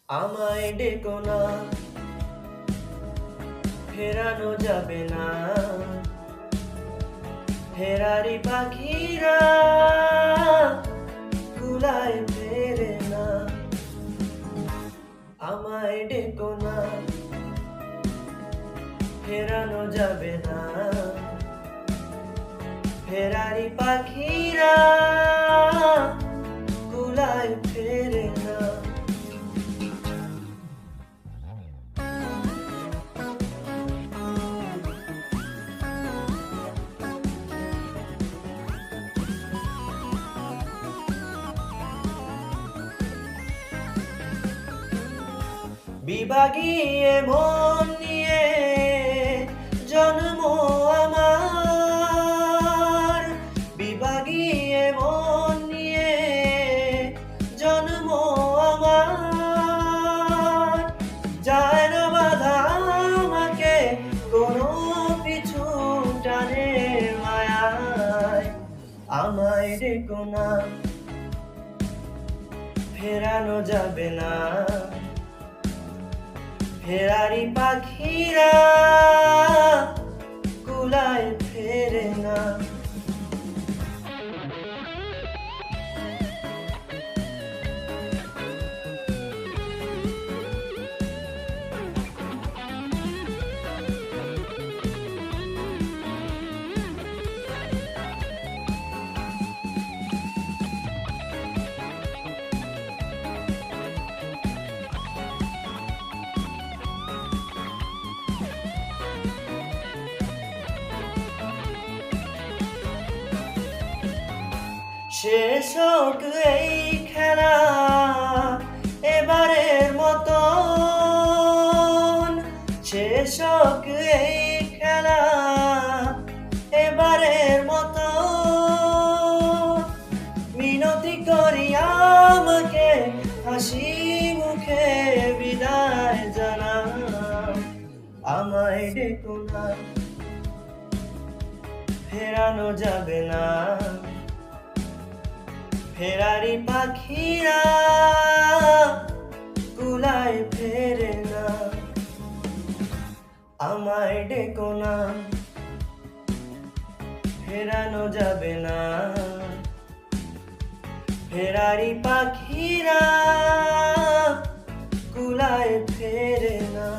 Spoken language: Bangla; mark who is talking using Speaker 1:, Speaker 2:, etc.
Speaker 1: আমায় ডেকো না, ফেরানো যাবে না। ফেরারি পাখিরা কুলায় ফেরে না। আমায় ডেকো না, ফেরানো যাবে না। ফেরারি পাখিরা কুলায় ফেরে না। বিভাগীয় মন নিয়ে জন্ম আমার। বিভাগীয় মন নিয়ে জন্ম আমার। যায় না বাধা আমাকে কোনো পিছু টানের মায়ায়। আমায় ডেকো না, ফেরানো যাবে না। ফেরারি পাখিরা কুলায় ফেরে না। শেষ হোক এই খেলা এবারের মতন। শেষ হোক এই খেলা এবারের মতন। মিনতি করি আমাকে হাসি মুখে বিদায় জানা। আমায় ডেকো না, ফেরানো যাবে না। ফেরারি পাখিরা কুলায় ফেরে না। আমায় ডেকো না, ফেরানো যাবে না। ফেরারি পাখিরা কুলায় ফেরে না।